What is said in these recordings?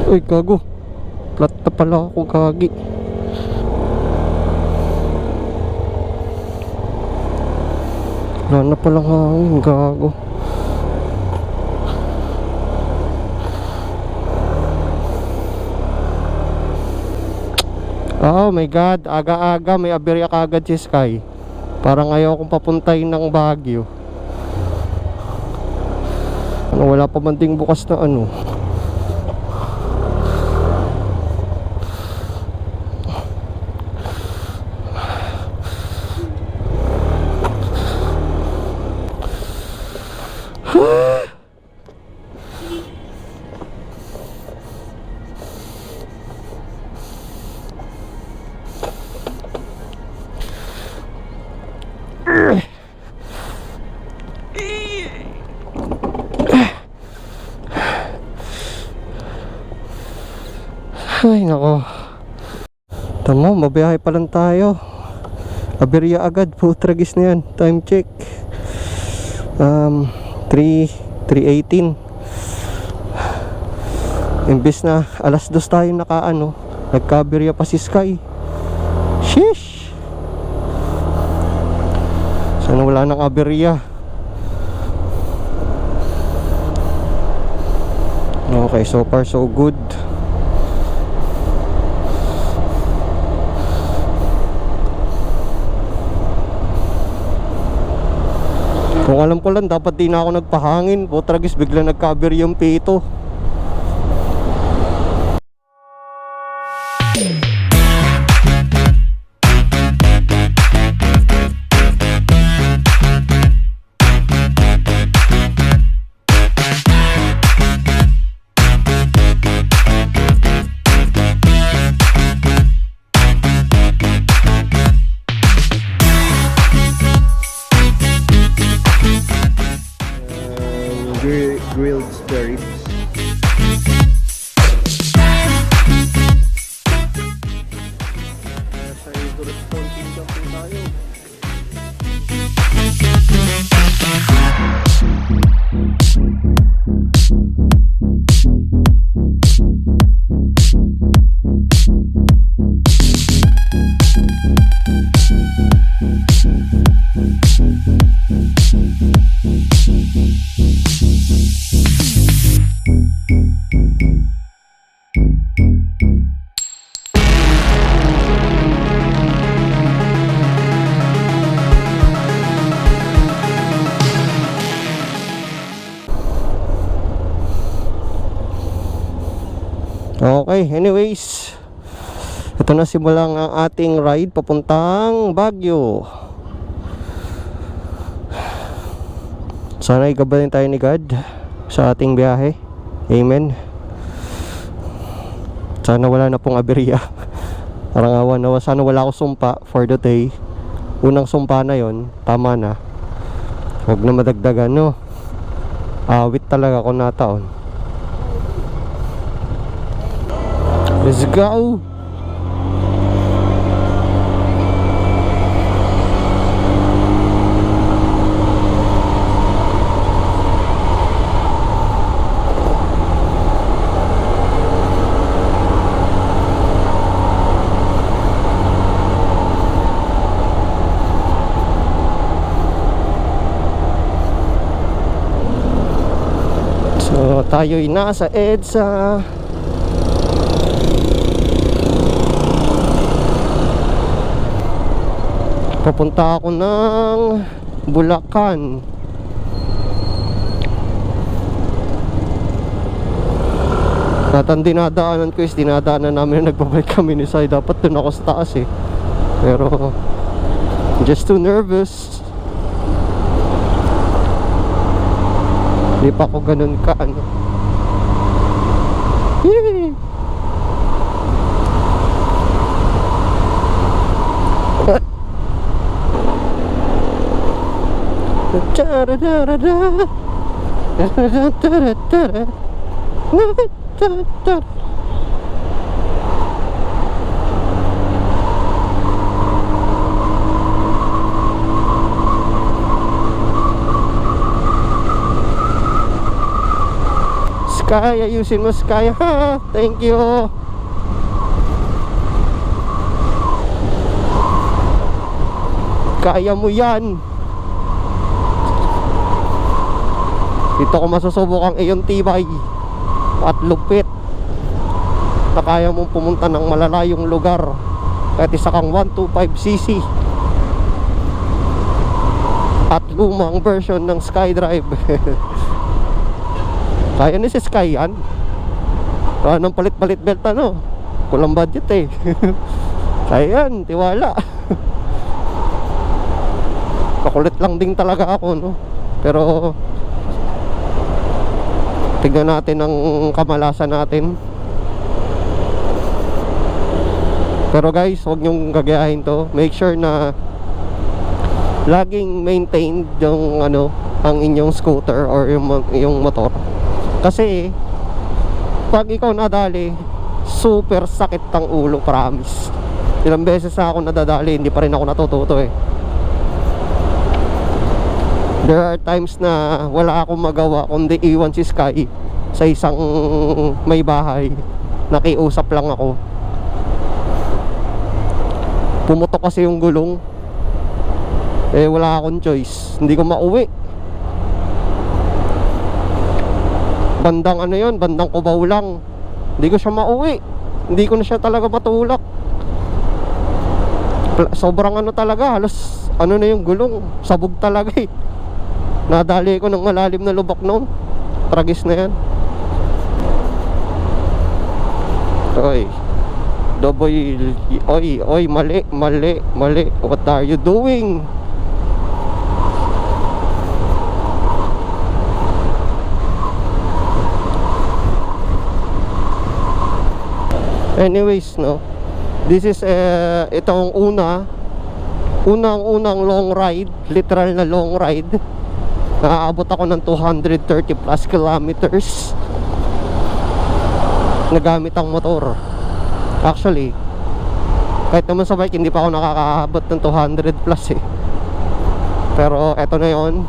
Uy, gago. Flat na pala ako, gagi. Wala na palang hangin, gago. Oh my god, aga-aga may aberya kagad si Sky. Parang ayaw kong papuntahin ng Baguio. Ano, wala pa man ding bukas na ano. Ay nako. Tama, mabiyahe pa lang tayo. Aberya agad, putragis na yan. Time check 3:18. Imbes na alas 2 tayo nakaano, nagka-aberya pa si Sky. Sheesh. Sana wala nang aberya. Okay, so far so good. Kung alam ko lang, dapat di na ako nagpahangin. Putragis, bigla nag-cover yung pito. Grilled spare ribs. Sa ito responding jumping tayo. Okay, anyways, ito na simulang ang ating ride papuntang Baguio. Sana igabayan tayo ni God sa ating biyahe. Amen. Sana wala na pong aberya. Parang awan na, sana wala ako sumpa for the day. Unang sumpa na yon, tama na. Huwag na madagdagan, no? Awit talaga ako nataon. Let's go! So, tayo'y nasa EDSA. Papunta ako ng Bulacan. Natang dinadaanan ko is dinadaanan namin na nagbabalik kami ni Sai. Dapat dun ako sa taas eh. Pero just too nervous. Di pa ako ganun ka ano. Yee! Kaya, ayusin mo Sky ha. Thank you. Kaya mo yan. Dito ko masusubok ang iyong tibay at lupit na kaya mong pumunta ng malalayong lugar kahit isa kang 125cc at lumang version ng SkyDrive. Kaya ni si Sky yan. Kaya ng palit-palit belt ano, kulang budget eh. Kaya yan, tiwala. Kakulit lang din talaga ako no. Pero tignan natin ang kamalasan natin. Pero guys, huwag nyong gagayahin to. Make sure na laging maintained yung ano, ang inyong scooter or yung motor. Kasi pag ikaw nadali, super sakit ang ulo, promise. Ilang beses na ako nadadali, hindi pa rin ako natututo eh. There are times na wala akong magawa kundi iwan si Sky sa isang may bahay. Nakiusap lang ako. Pumutok kasi yung gulong. Eh wala akong choice. Hindi ko mauwi. Bandang ano yun, bandang Cubao lang. Hindi ko siya mauwi. Hindi ko na siya talaga matulak. Sobrang ano talaga, halos ano na yung gulong, sabog talaga eh. Nadali ko ng malalim na lubak noon. Tragis na yan. Oy, Doboy, oy, mali. What are you doing? Anyways, no, this is itong unang long ride, literal na long ride. Naaabot ako ng 230 plus kilometers nagamit ang motor. Actually, kahit naman sa bike hindi pa ako nakakaabot ng 200 plus eh. Pero eto na yon,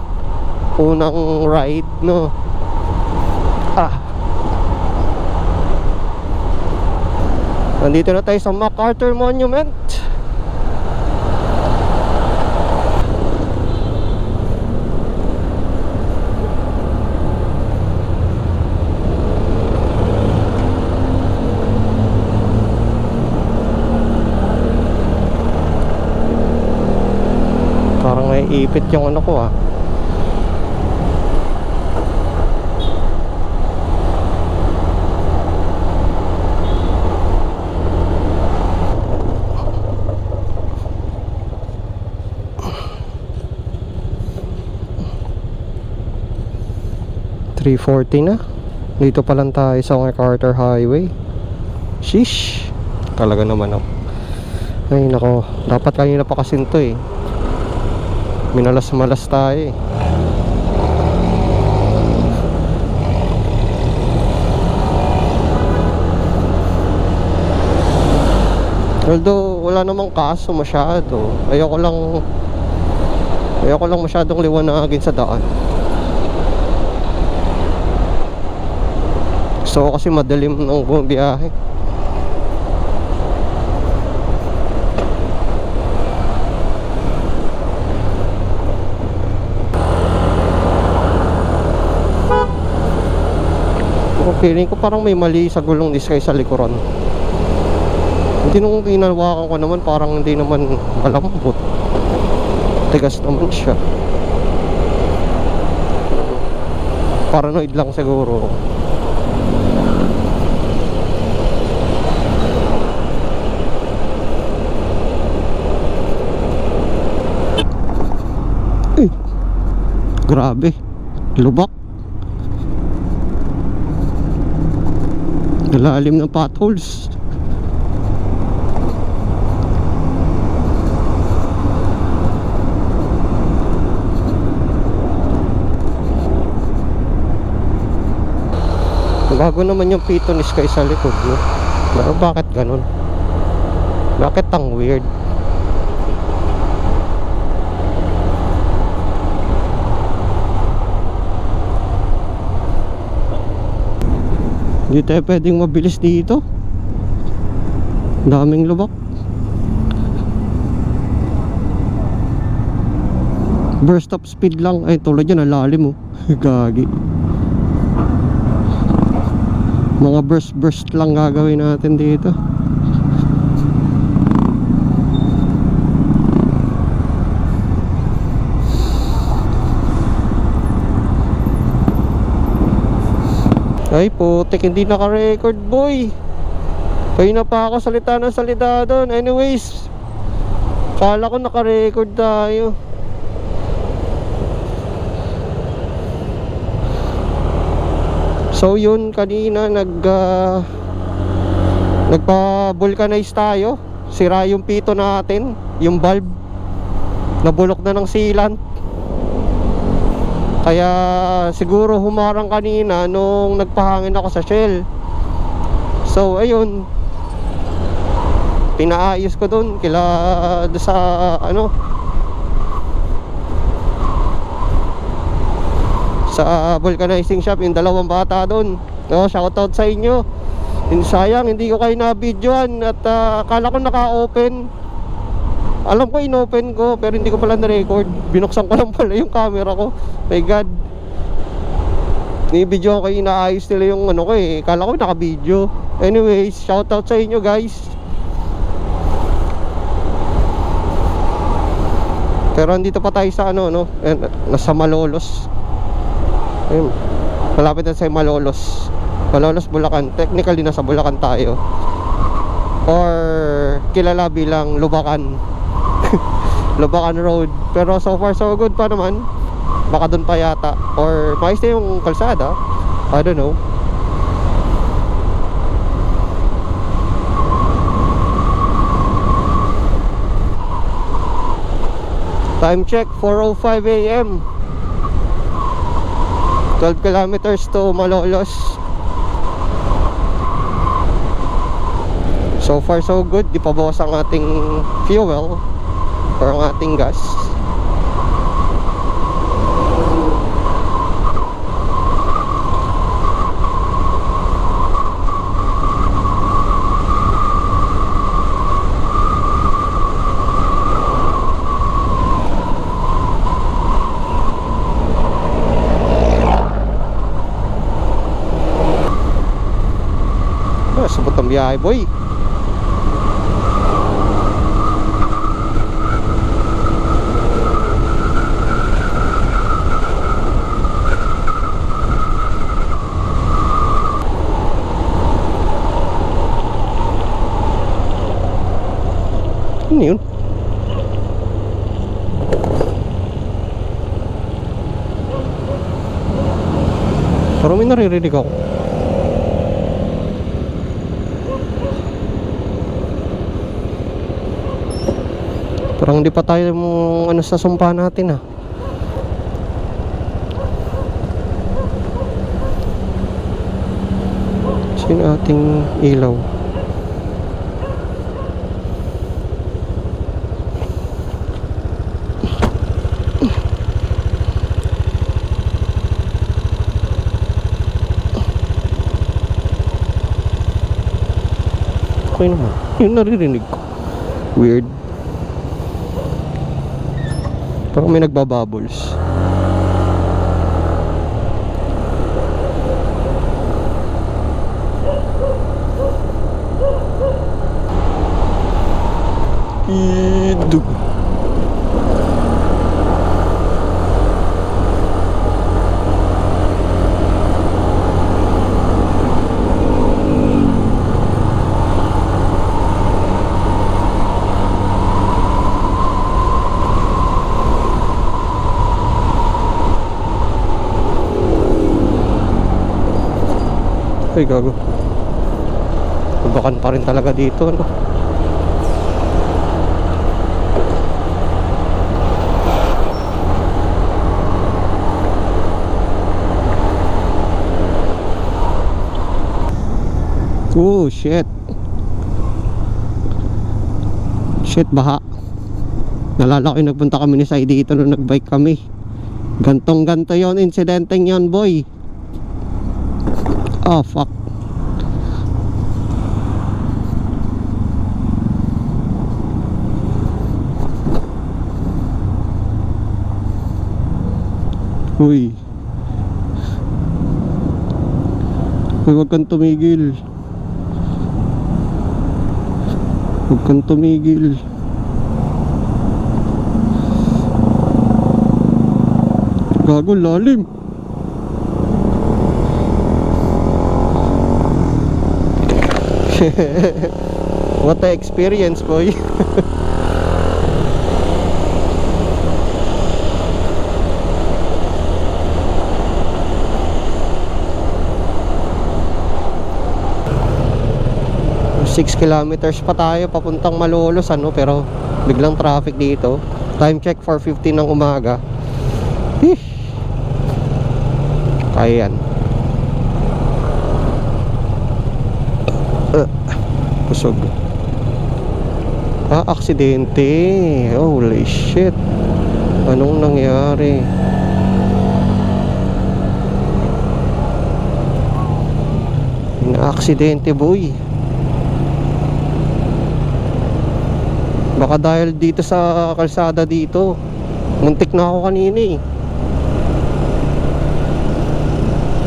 unang ride, no. Nandito na tayo sa MacArthur Monument. Parang may ipit yung ano ko ah. .340 na. Dito pa lang tayo sa MacArthur Highway. Sheesh. Talaga naman ako. Ay nako, dapat kanina pa kasi ito eh. Minalas-malas tayo eh. Although wala namang kaso masyado. Ayoko lang masyadong liwanagin sa daan. So kasi madilim nung bumiyahe. Feeling ko parang may mali sa gulong ni Sky sa likuran. Hindi nung ginawakan ko naman, parang hindi naman malambot. Tigas naman siya. Paranoid lang siguro. Grabe, lubak. Lalim ng potholes. Bago naman yung pito ni Sky sa likod, no? Pero bakit ganun? Bakit ang weird? Hindi tayo pwedeng mabilis dito. Daming lubak. Burst of speed lang. Ay, tulad yan, alalim oh. Gagi. Mga burst lang gagawin natin dito. Ay putik, hindi naka-record boy. Kaya na pa ako salita ng salita doon. Anyways, kala ko naka-record tayo. So yun, kanina nagpa-vulcanize tayo. Sira yung pito natin, yung valve. Nabulok na ng sealant. Kaya siguro humarang kanina nung nagpahangin ako sa shell. So ayun, pinaayos ko dun sa sa vulcanizing shop, yung dalawang bata dun. Shoutout sa inyo. Sayang hindi ko kayo na-videoan at akala ko naka-open. Alam ko in-open ko pero hindi ko pala na-record. Binuksan ko lang pala yung camera ko. My God. Ni-video ko kayo, inaayos nila yung ano ko eh. Akala ko naka-video. Anyways, shoutout sa inyo guys. Pero andito pa tayo sa nasa Malolos. Ayun, malapit na sa Malolos. Malolos, Bulacan. Technically nasa Bulacan tayo. Or kilala bilang Lubacan. Lubacan Road. Pero so far so good pa naman. Baka dun pa yata. Or maayos na yung kalsada. I don't know. Time check, 4:05 AM. 12 kilometers to Malolos. So far so good. Di pa bawas ang ating fuel or ang ating gas. Sabot ang biyahe boy. Ano yun? Parang may naririnig ako. Parang hindi pa tayo sa sumpa natin ah. Sino ating ilaw? Okay naman. Yung naririnig ko. Weird. Parang may nagbabubbles. Idug. Ay gago. Tubakan pa rin talaga dito no? Oh shit. Shit, baha. Nalala ko yung nagpunta kami ni Sai dito nung nagbike kami. Gantong ganto yon, insidenteng yon boy. Oh fuck. Uy. Uy, huwag kang tumigil. Huwag kang tumigil. Gago, lalim. What a experience, boy. Six kilometers pa tayo papuntang Malolos, ano, pero biglang traffic dito. Time check 4:15 ng umaga. Kaya yan. Kusog. Aksidente. Holy shit. Anong nangyari? Na-aksidente, boy. Baka dahil dito sa kalsada dito. Muntik na ako kanina eh.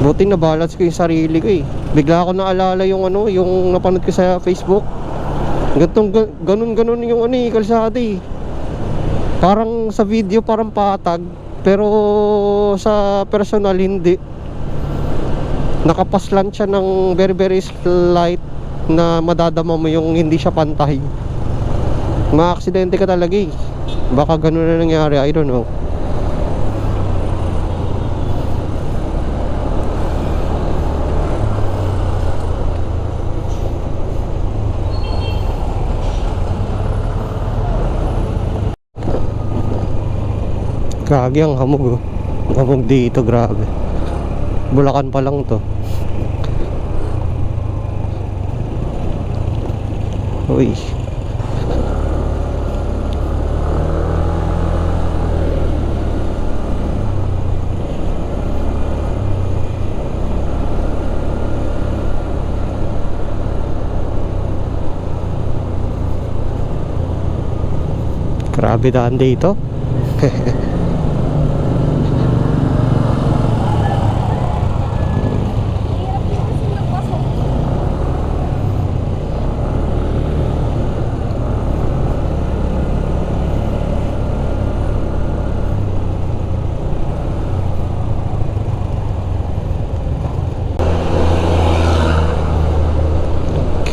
Buti na balance ko yung sarili ko eh. Bigla ako naalala yung ano, yung napanood ko sa Facebook. Ganun yung ano eh, kalsada eh. Parang sa video parang patag, pero sa personal hindi. Nakapaslan siya ng very very slight na madadama mo yung hindi siya pantay. Ma-aksidente ka talaga eh. Baka ganun na nangyari, I don't know. Grabe ang hamog, oh. Hamog dito, grabe. Bulacan pa lang to. Uy. Grabe daan dito.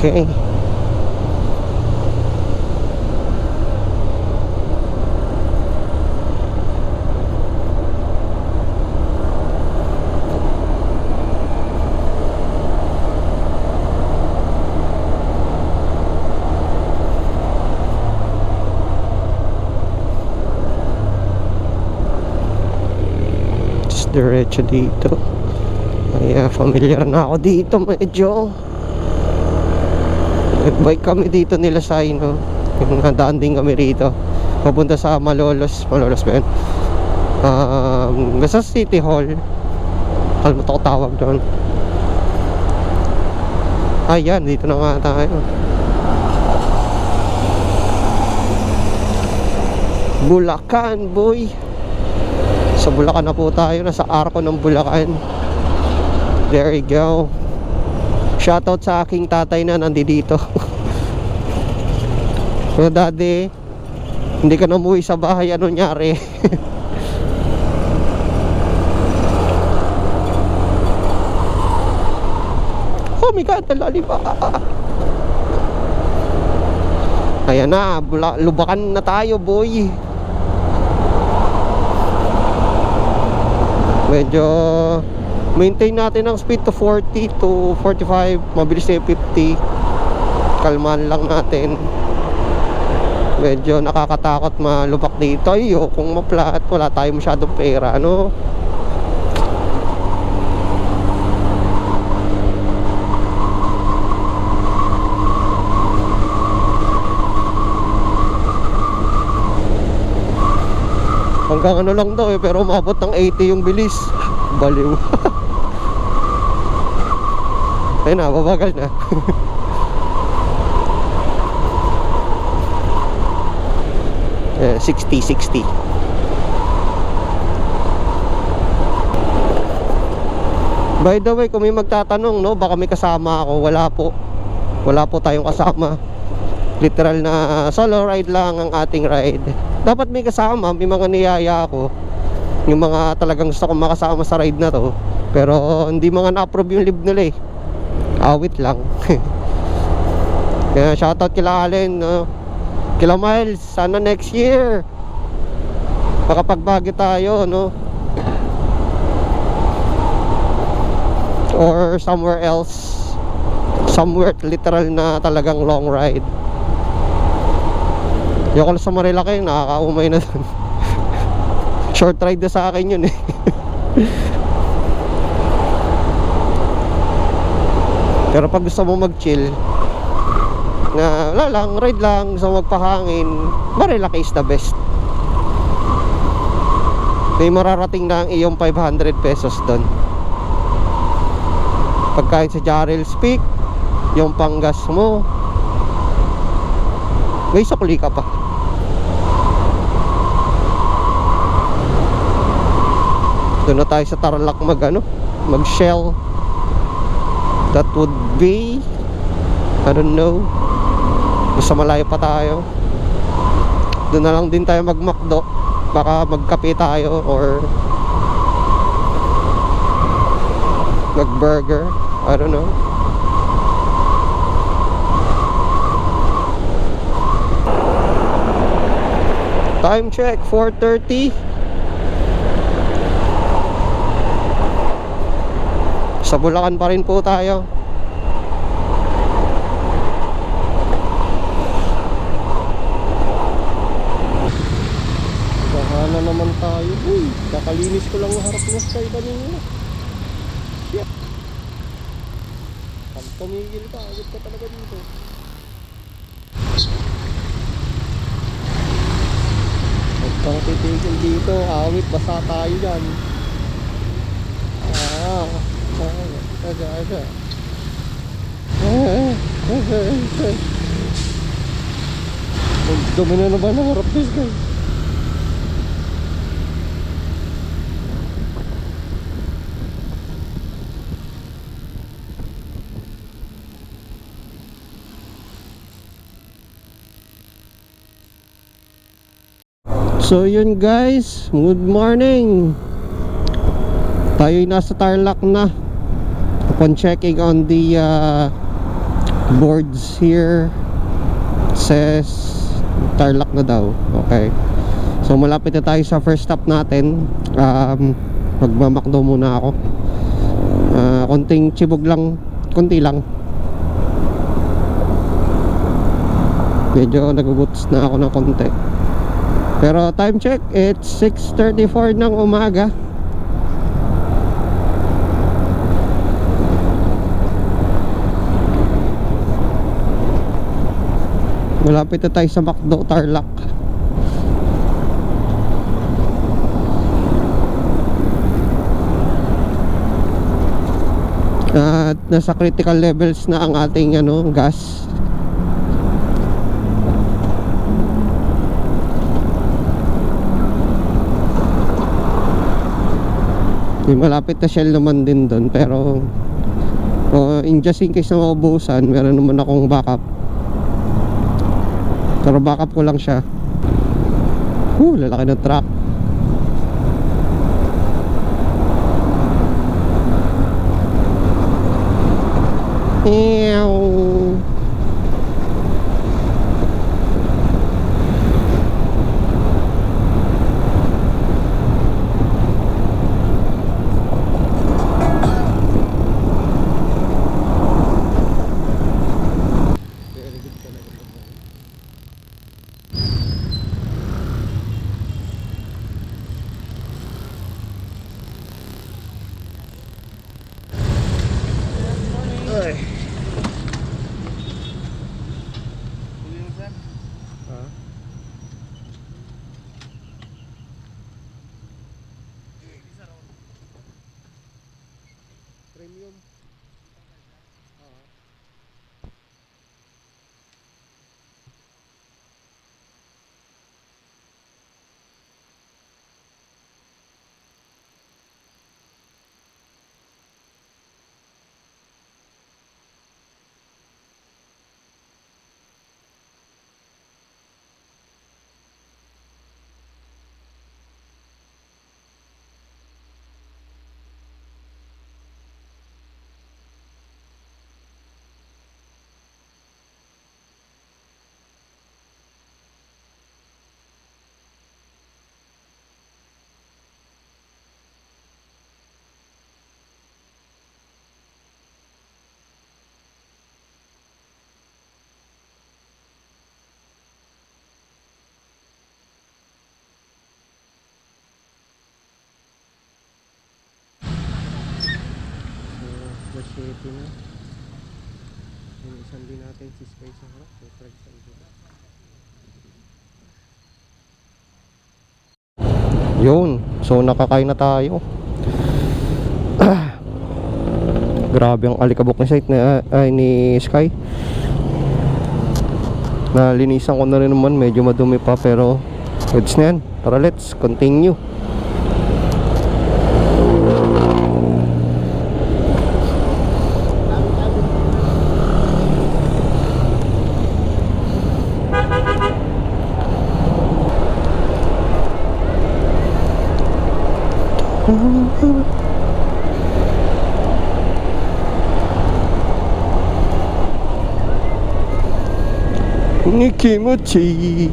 Okay. Just diretso dito. Ay, familiar na ako dito medyo. Bike kami dito nila sa Ino. Nadaan din kami rito papunta sa Malolos. Malolos ba yun? Basta City Hall. Kalmot ako tawag doon. Ayan, dito na nga tayo. Bulacan, boy. Sa Bulacan na po tayo. Nasa arko ng Bulacan. There you go. Shoutout sa aking tatay na nandito. So daddy, hindi ka na umuwi sa bahay, ano nangyari? Oh my God, lalim pa. Ayan na, Lubacan na tayo, boy. Medyo maintain natin ang speed to 40 to 45. Mabilis na 50. Kalman lang natin. Medyo nakakatakot malubak dito. Ayo, kung maplat, wala tayo masyadong pera, ano? Hanggang ano lang daw eh, pero umabot ng 80 yung bilis. Baliw. Ayun na, babagal na. Yeah, 60. By the way, kung may magtatanong, no, baka may kasama ako. Wala po tayong kasama. Literal na solo ride lang ang ating ride. Dapat may kasama, may mga niyaya ako, yung mga talagang gusto kong makasama sa ride na to. Pero hindi mga na-approve yung live nila eh. Awit lang. Kaya shoutout kila Allen, no? Kila Miles, sana next year makapagbagi tayo, no? Or somewhere else, somewhere literal na talagang long ride. Yung sa Marilaki, nakakaumay na dun. Short ride na sa akin yun eh. Pero pag gusto mo mag chill na wala lang, ride lang, gusto mo magpahangin, Marilaki is the best. May mararating na ang iyong 500 pesos doon. Pagkain sa Jarrell's Peak, yung panggas mo, may sukli ka pa. Doon na tayo sa Tarlac mag Shell. That would be, I don't know, basta malayo pa tayo. Doon na lang din tayo mag-McDo, baka magkape tayo or mag-burger, I don't know. Time check, 4:30. Sa Bulacan pa rin po tayo. Bahala naman tayo. Uy, kakalinis ko lang yung harap ng sky kanina. Shit. Pag tumigil ka, agad ka talaga dito. Huwag kang titigil dito. Awit, basa tayo dyan. Aga. Dumi na naman ang harap this guy. So yun guys, good morning. Tayo'y nasa Tarlac na. Upon checking on the boards here, it says Tarlac na daw. Okay. So malapit na tayo sa first stop natin. Magmamakdo muna ako. Konting chibog lang, konti lang. Medyo nagugutos na ako ng konti. Pero time check, it's 6:34 ng umaga. Malapit na tayo sa McDo Tarlac. At nasa critical levels na ang ating gas. Malapit na Shell naman din doon, pero in just in case na maubusan, meron naman akong backup. Pero backup ko lang siya. Lalaki ng truck. Okay na. Inisan din natin si Sky sa harap. Yun. So nakakain na tayo. Grabe ang alikabok ni site ni Sky. Nalinisan ko na rin naman. Medyo madumi pa pero goods na yan. Tara, let's continue. Nikimochi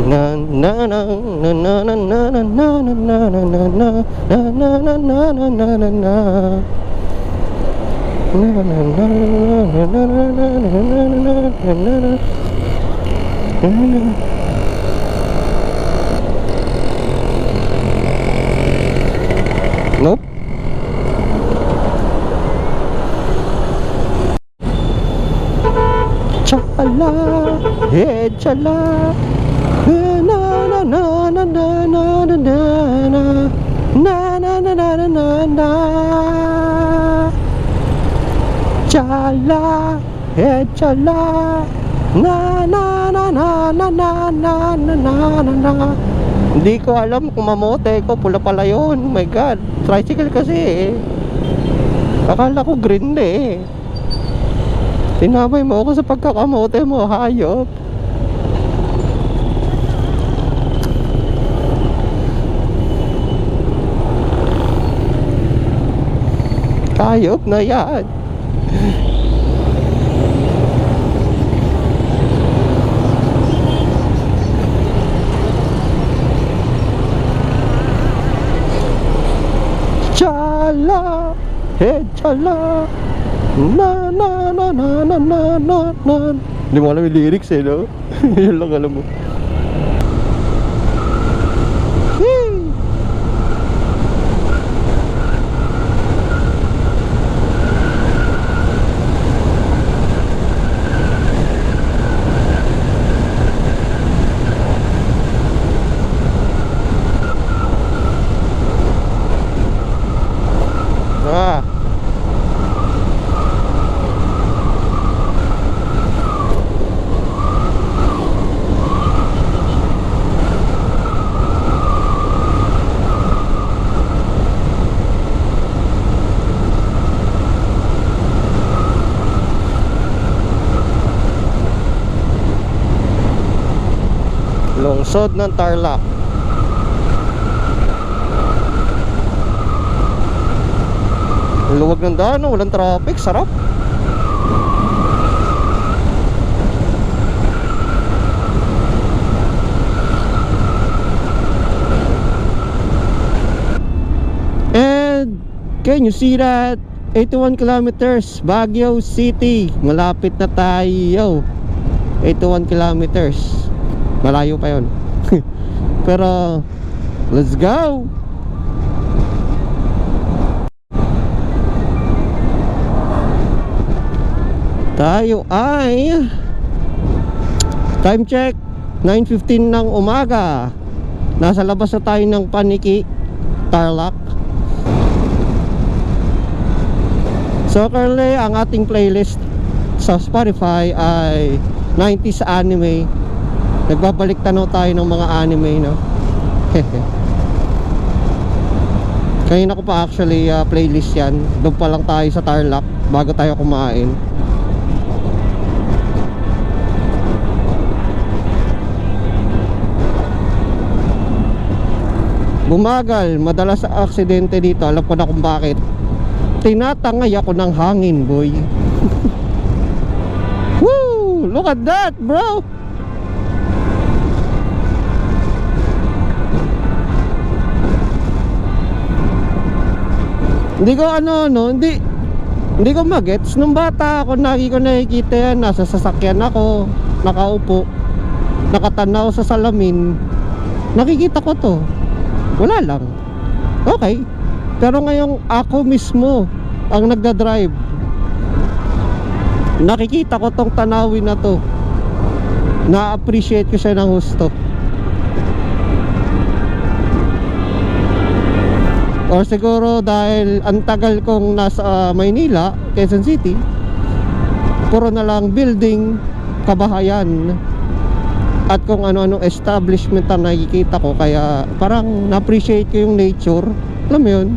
na na na na na na na na na na na na na na na na na na na. Nope. Chala, hey chala, na na na na na na na na na na na na na na. Chala, hey chala, na na na na na na na na na na. Hindi ko alam kung mamote ko, pula pala yun. Oh my god, tricycle kasi eh. Akala ko green na eh. Tinamay mo ako sa pagkakamote mo, hayop. Hayop na yan. Chala, hey chala, na na na na na na na na. Hindi mo alam yung lyrics eh, no? Yun lang alam mo. Ah. Lungsod ng Tarlac. Luwag ng daan, walang traffic, sarap. And can you see that? 81 kilometers, Baguio City. Malapit na tayo. 81 kilometers. Malayo pa yon. Pero let's go. Tayo ay time check 9:15 ng umaga. Nasa labas na tayo ng Paniki, Tarlac. So currently ang ating playlist sa Spotify ay 90s anime. Nagbabalik tanaw tayo ng mga anime, no? Kanina ko pa actually playlist yan. Doon pa lang tayo sa Tarlac bago tayo kumain. Bumagal, madalas sa aksidente dito. Alam ko na kung bakit. Tinatangay ako ng hangin, boy. Woo! Look at that, bro! Hindi ko hindi ko magets. Nung bata ako, nakikita yan. Nasa sasakyan ako, nakaupo, nakatanaw sa salamin. Nakikita ko to. Wala lang. Okay. Pero ngayong ako mismo ang nagda-drive. Nakikita ko tong tanawin na to, na-appreciate ko siya ng gusto. Or siguro dahil ang tagal kong nasa Maynila, Quezon City, puro na lang building, kabahayan, at kung ano-anong establishment ang nakikita ko. Kaya parang na-appreciate ko yung nature. Alam mo yun?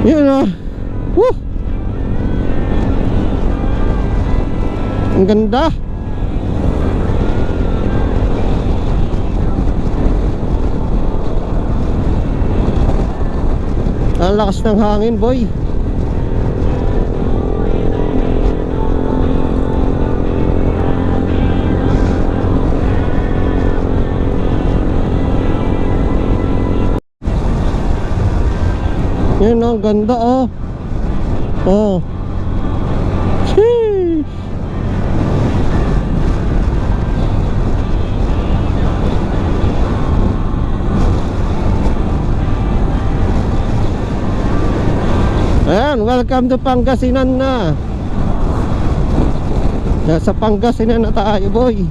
Yun ah. Woo! Ang ganda. Ang lakas ng hangin, boy. Yan, ang ganda, oh. Oh. Sheesh. Ayan, welcome to Pangasinan na. Sa Pangasinan na tayo, boy.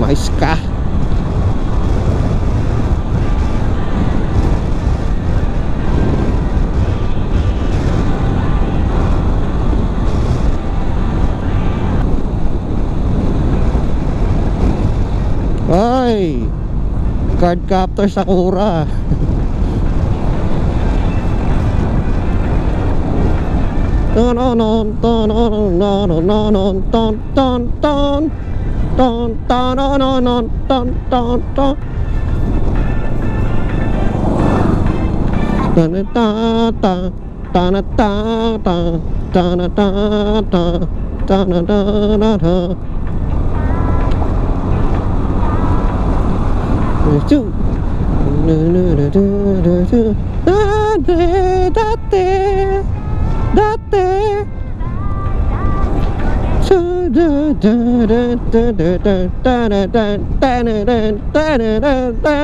Mais ka. Ay, card captor Sakura. Ton ton ton ton ton ton ton ton ton ton ton ton ton ton ta ta ta ta ta ta ta ta ta ta. Chu na na na na date so da da da da da da da da da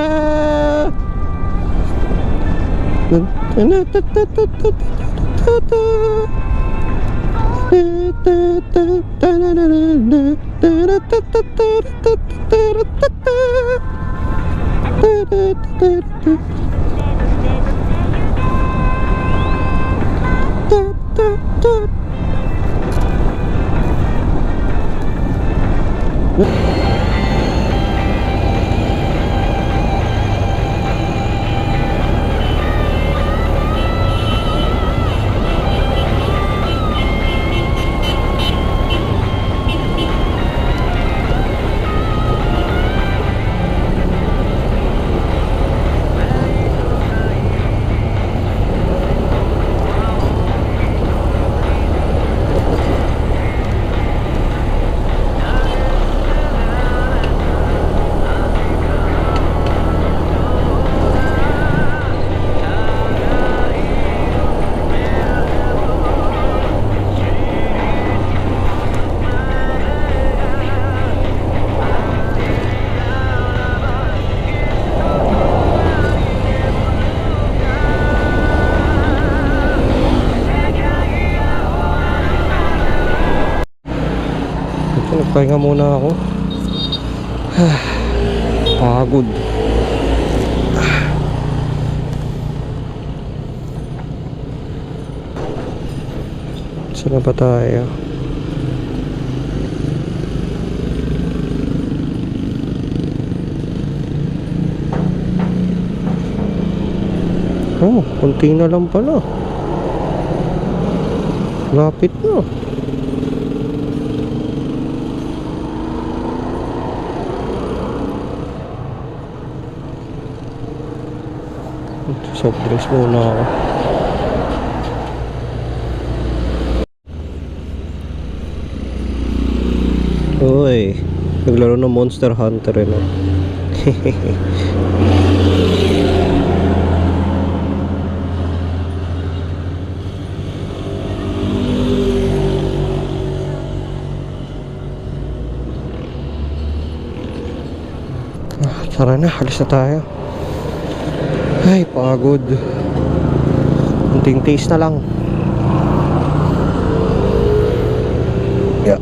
Nagpahinga muna ako. Pagod. Saan na ba tayo? Oh, konti na lang pala. Lapit na. Soft drinks muna ako. Uy, naglaro ng Monster Hunter eh, no? Tara na, alis na tayo. Ay, pagod. Kunting taste na lang. Yeah.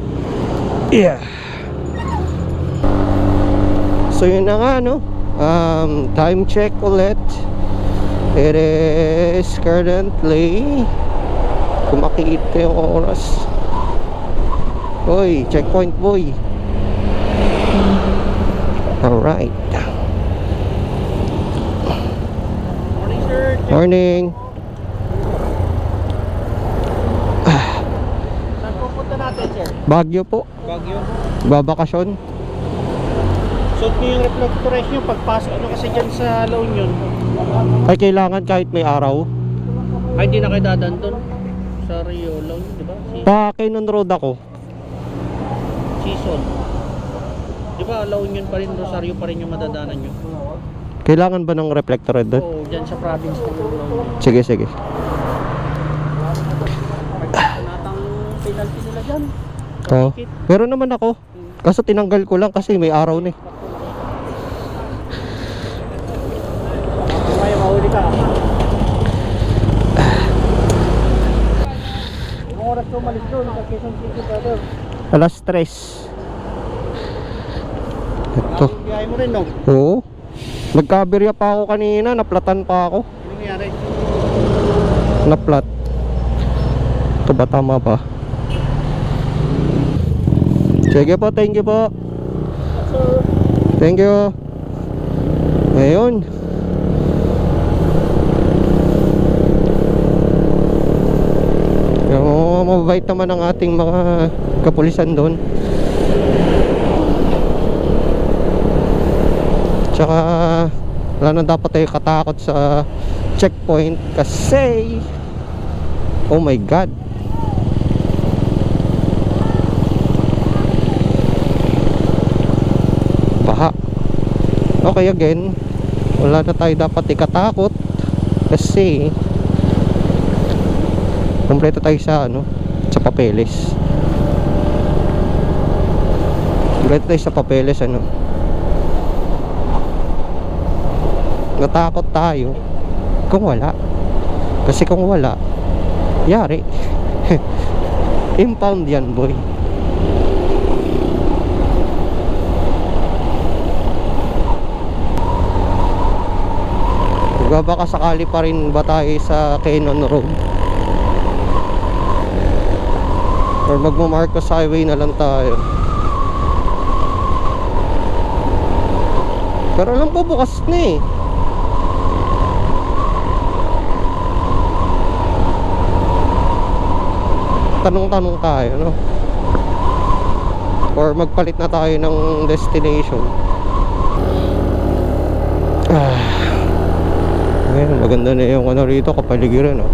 Yeah. So yun na nga, no? Time check ulit. It is currently, kung makikita yung oras. Hoy, checkpoint boy. Alright. Morning, sir. Morning. Saan pupunta natin, sir? Baguio po. Baguio. Babakasyon. Suot niyo yung reflectores niyo pagpasok ano kasi dyan sa La Union. Ay, kailangan kahit may araw. Ay, hindi na kayo dadaan doon. Sa Rio La Union, di ba? Pa Cannon Road ako. Season. Di ba La Union pa rin, Rosario pa rin yung madadaanan nyo? Kailangan ba ng reflector doon? Oo, dyan sa province ng La Union. Sige, sige. Natang penalty nila dyan. Oh. Meron naman ako. Kaso tinanggal ko lang kasi may araw na eh. May mahuli ka. Yung oras ko umalis doon sa Quezon City, brother. Alas 3. Ito. Ang biyahe mo rin, no? Oo. Nagkaberya pa ako kanina. Naplatan pa ako. Ano nangyari? Naplat. Ito ba tama ba? Sige po, thank you po. Sir. Thank you. Ayun. Yung mababait naman ang ating mga kapulisan doon. Tsaka wala na dapat tayo katakot sa checkpoint kasi oh my god, baha. Okay, again, wala na tayo dapat ikatakot kasi kompleto tayo sa sa papeles. Kompleto tayo sa papeles, natakot tayo kung wala. Kasi kung wala, yari. Impound yan, boy. Baka sakali pa rin ba tayo sa Cannon Road? Or magmo-Marcos Highway na lang tayo? Pero alam ko bukas na eh. Tanong-tanong tayo, no? Or magpalit na tayo ng destination. Ayan, maganda na yung rito, kapaligiran, no?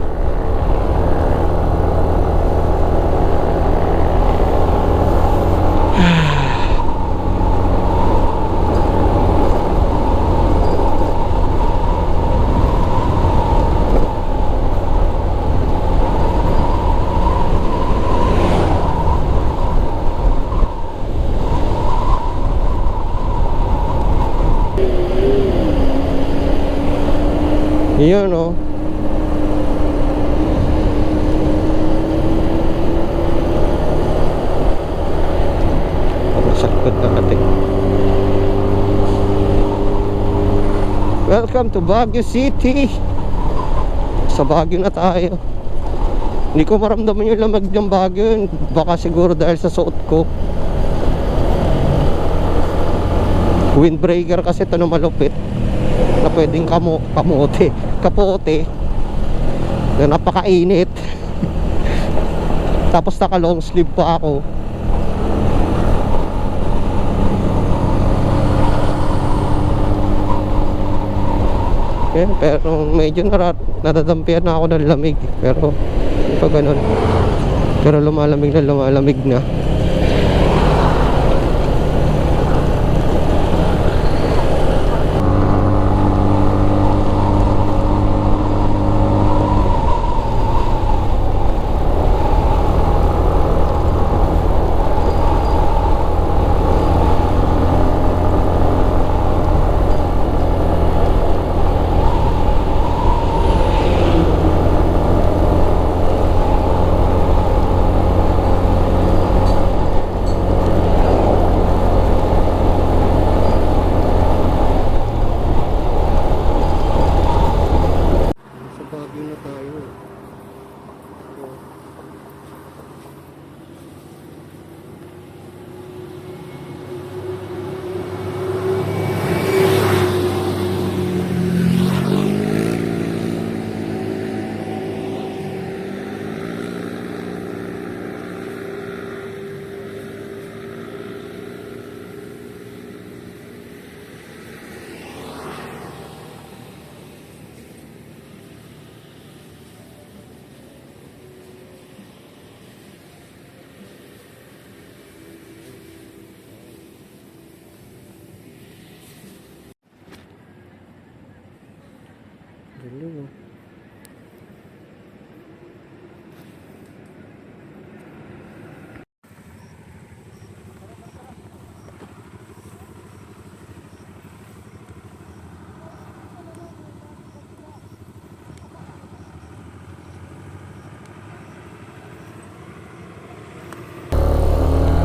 Yun, oh. Masakot na natin. Welcome to Baguio City. Sa Baguio na tayo. Hindi ko maramdaman yung lamig ng Baguio. Baka siguro dahil sa suot ko. Windbreaker kasi ito na malupit, na pwedeng kapote na napakainit. Tapos naka long sleeve pa ako. Yeah, pero medyo nadadampian na ako ng lamig. Pero pa ganun. Pero lumalamig na. Galing, oh.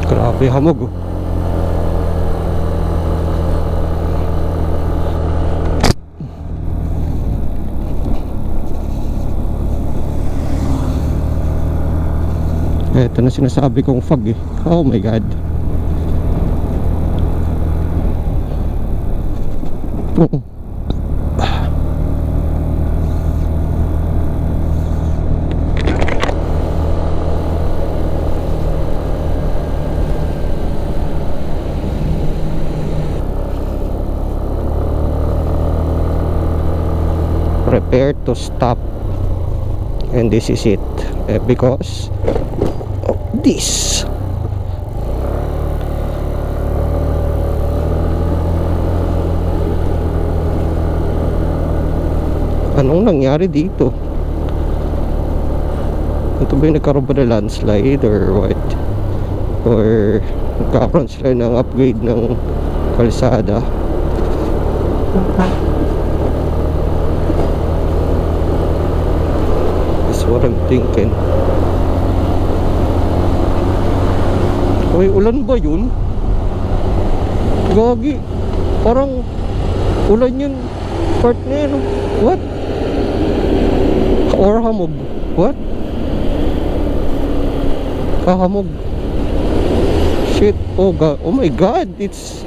Grabe hamog, oh. Ito na sinasabi kong fog, eh. Oh my god. Oh. Prepare to stop, and this is it, because of this. Anong nangyari dito? Ito ba yung nagkaroon ba na landslide or what? Or nagkakaroon sila ng upgrade ng kalsada? What I'm thinking. Uy, ulan ba yun? Gagi. Parang ulan yun. Part na yun. What? Or hamog. What? Kahamog. Shit. Oh god. Oh my god. It's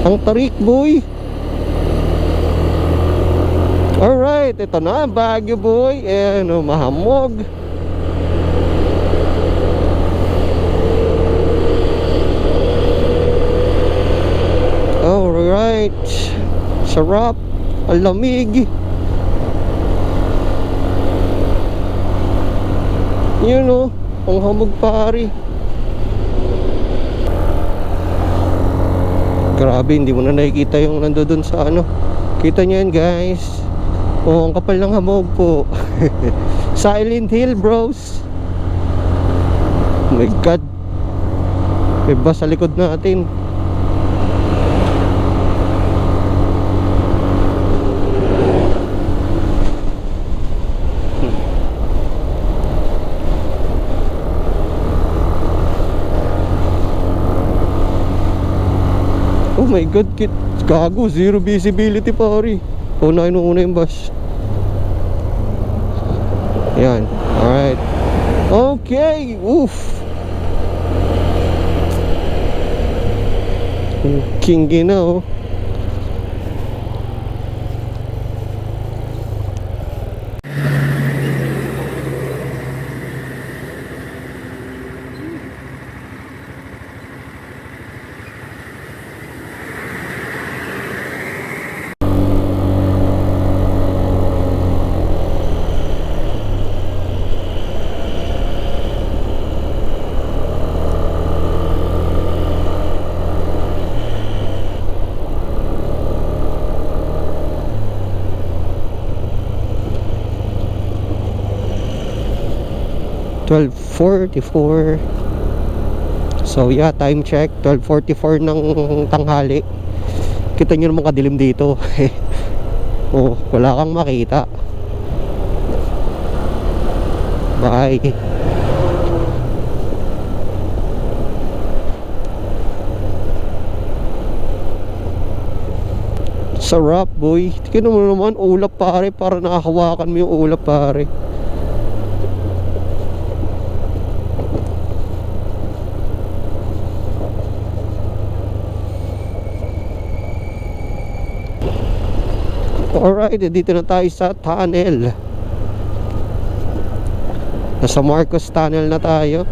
ang tarik, boy. Alright, ito na, Baguio, boy. And mahamog. Alright. Sarap. Ang lamig. Yun, oh. Ang hamog, pari. Grabe, hindi mo na nakikita yung nandoon sa ano. Kita nyo yan, guys. Oh, ang kapal ng hamog po. Silent Hill, bros. Oh my god. May bus sa likod natin. Oh my god, gago, zero visibility, pari. Unahin yung bus. Yan. Alright. Okay. Oof. King na, oh. $12:44. So yeah, time check 12:44 ng tanghali. Kita nyo naman kadilim dito. Oh, wala kang makita. Bye. Sarap, boy. Tingnan mo naman, ulap, pare. Para nakahawakan mo yung ulap, pare. Alright, dito na tayo sa tunnel. Nasa Marcos Tunnel na tayo.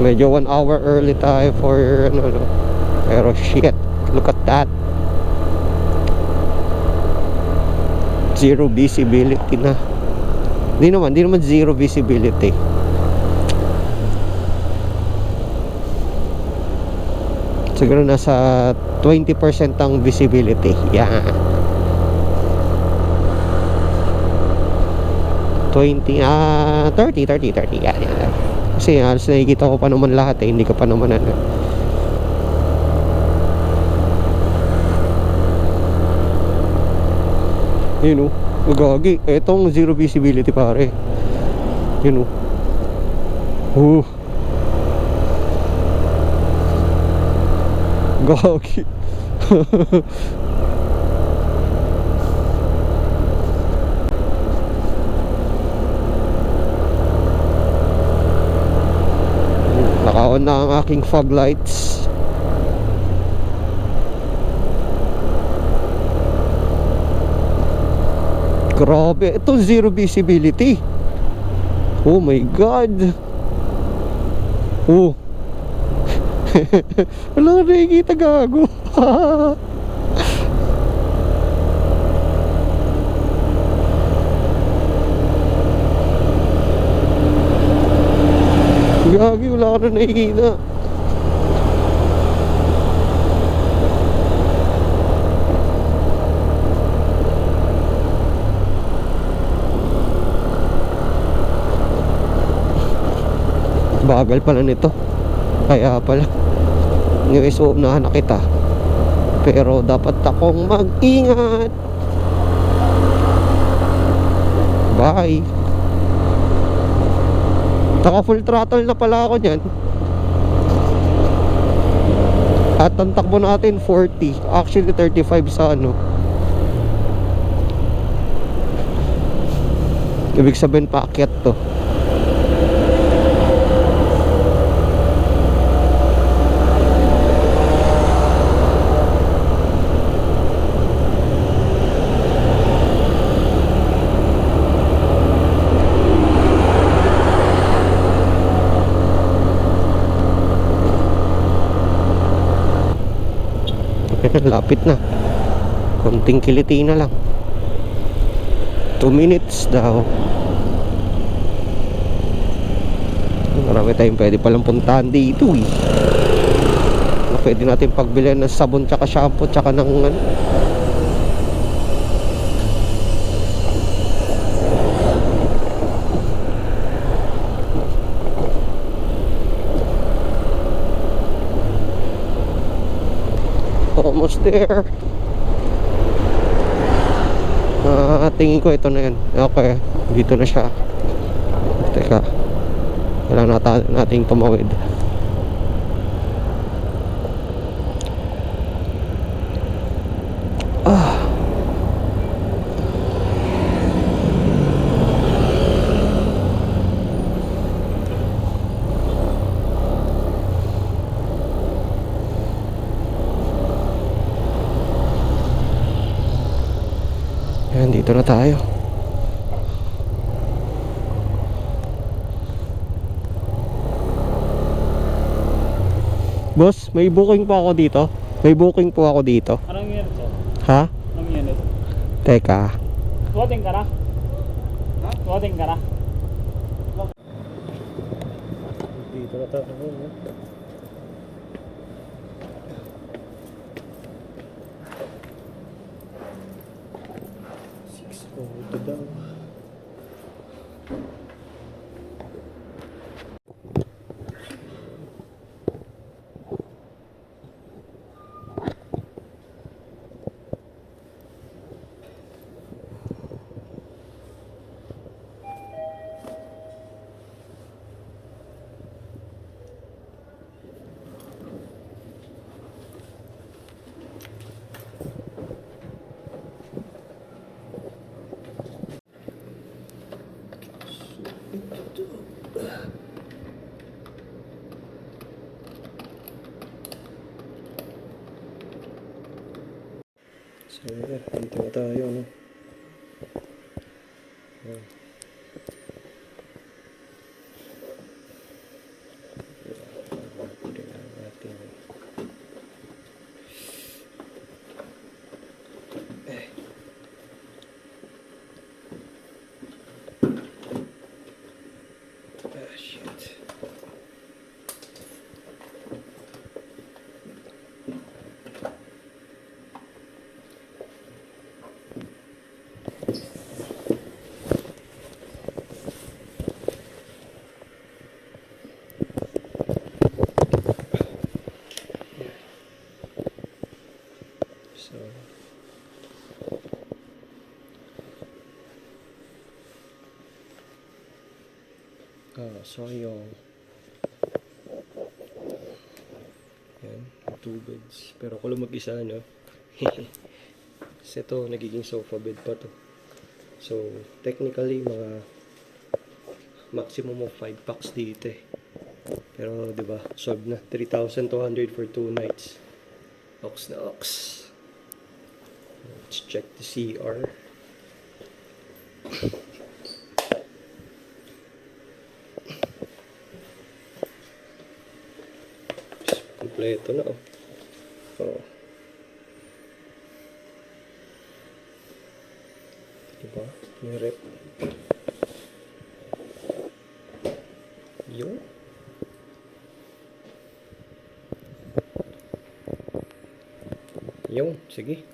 Medyo 1 hour early tayo for ano, no? Pero shit, look at that. Zero visibility na. Di naman zero visibility. Siguro nasa 20% ang visibility. Yan. 30. Yan. Kasi halos nakikita ko pa naman lahat eh. Hindi ka pa naman ano. Yun o. Magagi. Etong zero visibility pare. Yun o. Gagi. Naka-on na ang aking fog lights. Grabe, ito zero visibility. Oh my god. Oh. Wala ka nakikita, gago. Gagi, wala ka na nakikita. Bagal pala nito. Kaya pala anyways, uunahan na kita. Pero dapat akong mag-ingat. Bye. Naka full throttle na pala ako nyan. At ang takbo natin 40. Actually 35 sa ano. Ibig sabihin paakyat to. Lapit na. Konting kiliti na lang. 2 minutes daw. Marami tayong pwede palang puntahan dito eh. Pwede natin pagbilihan ng sabon tsaka shampoo tsaka ng ano. Almost there. Tingin ko ito na yan. Okay, dito na siya. Teka, kailangan nating tumawid. Ayan, dito na tayo. Boss, may booking po ako dito. May booking po ako dito. Anong unit, sir? Ha? Anong unit? Teka. Loading ka na? Ha? Loading ka na? Dito na tayo. Ito daw. So, dito na tayo, no? sayang. Yan, 2 beds. Pero ako lang mag-isa, no? Kasi ito, nagiging sofa bed pa to. So, technically, mga maximum of 5 packs dito eh. Pero, di ba, solve na. 3,200 for 2 nights. Ox na ox. Let's check the CR. Kompleto na, oh. Oh. Diba? May rep. Yun. Yun, sige.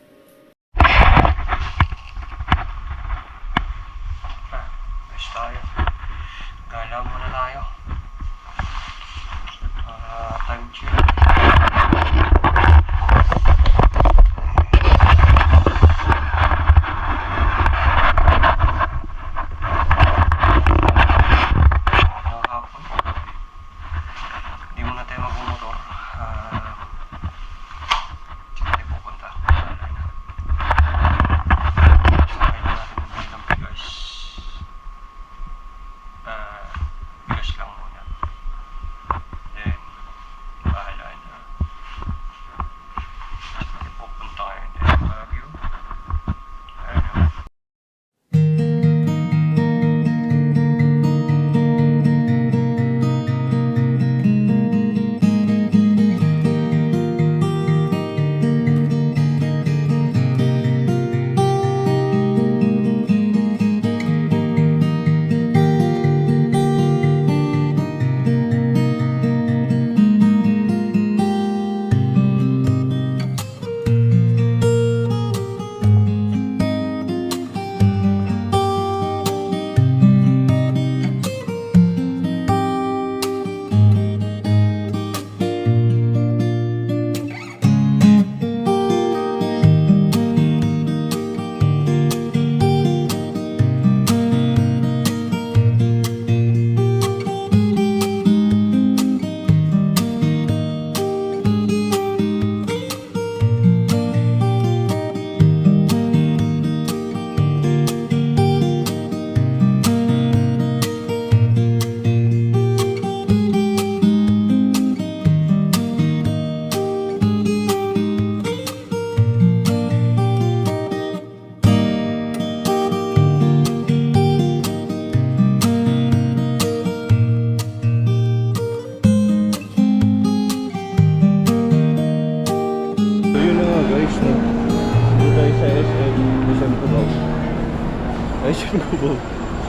Best tayo. Gala muna tayo. Time check. Hindi muna tayo magmumotor. Saan tayo pupunta? Sakay na natin ng bigas. Bigas lang muna. Then, bahala na. Saan tayo pupunta ngayon? Baguio? Ano?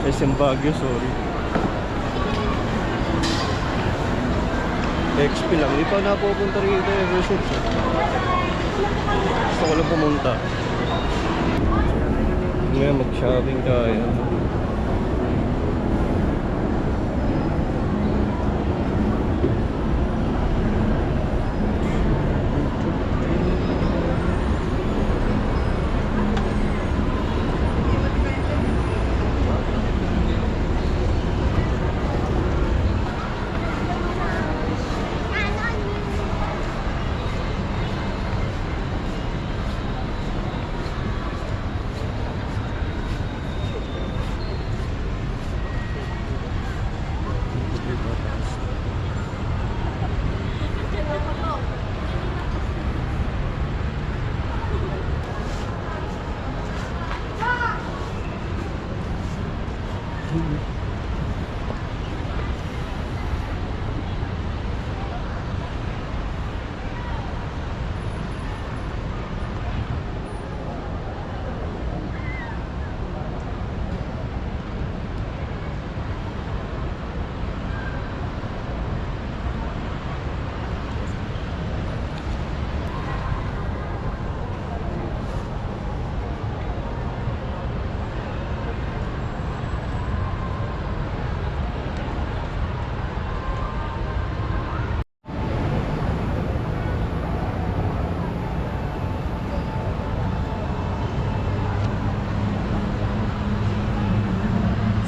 SM Baguio, sorry. XP lang, hindi pa napupunta rito ever since. Gusto ko lang pumunta. Ngayon mag-shopping tayo.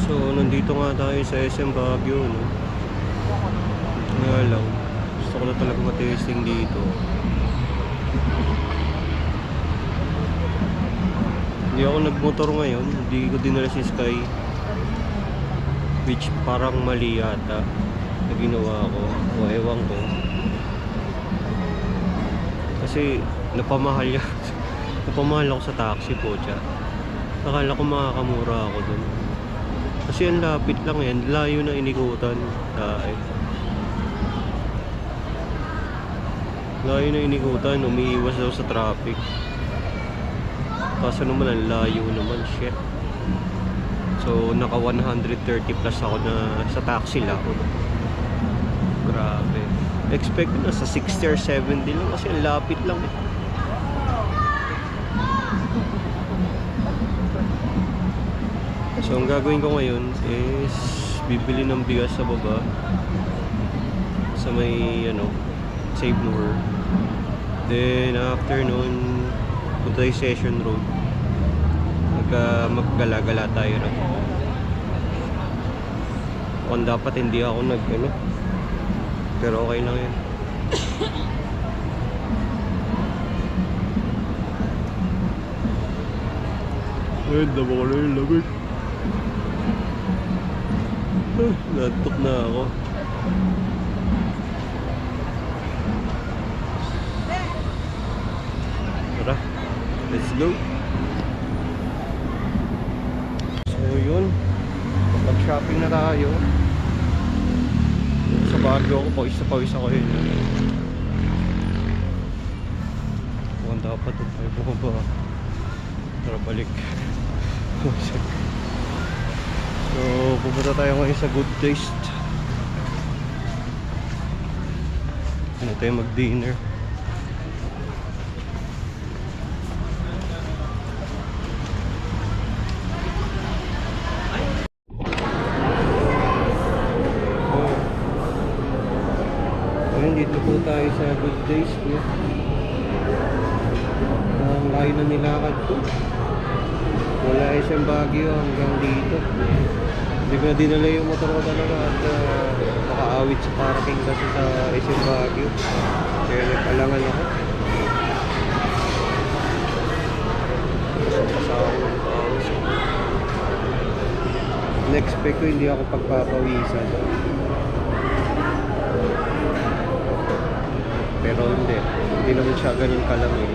So, nandito nga tayo sa SM Baguio, no? lang, gusto ko na talaga matisting dito. Hindi ako nagmotor ngayon, hindi ko dinala si Sky, which parang mali yata na ginawa ko, o ewan ko. Kasi napamahal yan. Napamahal ako sa taxi po siya. Akala ko makakamura ako dun. Kasi ang lapit lang yan, layo na inikutan. Layo na inikutan, umiiwas daw sa traffic. Kaso naman ang layo naman, shit. So naka 130 plus ako na sa taxi lang. Grabe. Expect ko na sa 60 or 70 lang kasi ang lapit lang eh. So ang gagawin ko ngayon is bibili ng bigas sa baba sa may Save More. Then after nun punta tayo Session Road. Maggala-gala tayo na. Kung dapat hindi ako pero okay lang yan. Ayun, dama ko na yung lamig. Nantok na ako. Tara, let's go. So yun, pag-shopping na tayo. Sa Baguio ako, pawis na pawis ako yun. Mukhang dapat ito tayo bumaba. Tara, balik. So, pupunta tayo ngayon sa Good Taste. Ano tayo mag-dinner. Ayun, dito po tayo sa Good Taste. Ang layo na nilakad ko. Wala SM Baguio hanggang dito. Hindi ko na dinala yung motor ko talaga at nakaawit sa parking kasi sa SM Baguio. Kaya nagpalangan ako. Kasama ng paus. Na-expect ko hindi ako pagpapawisan. Pero hindi. Hindi naman siya ganun kalang eh.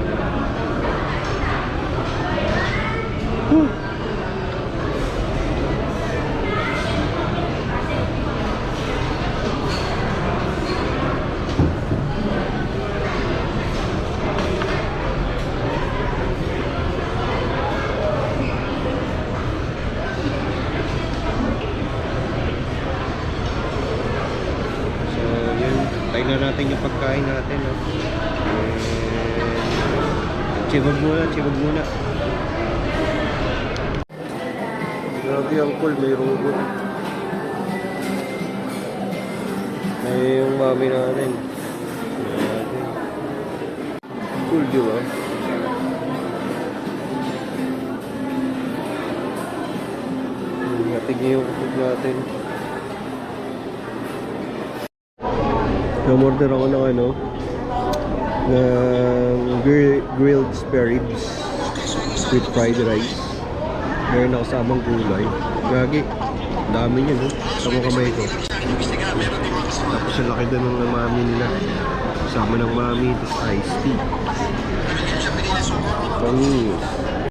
Tayo na natin yung pagkain natin. Chibag muna. Grabe ang cool, may robot. May yung mami natin. Cool, di ba? Natin niya yung food natin. Order ako ng ng grilled spare ribs with fried rice. Meron ako samang gulay. Gagi, dami niya, no? Sama kamay ko. Tapos yung laki doon ng mami nila. Sama ng mami, tapos iced tea. Pangis.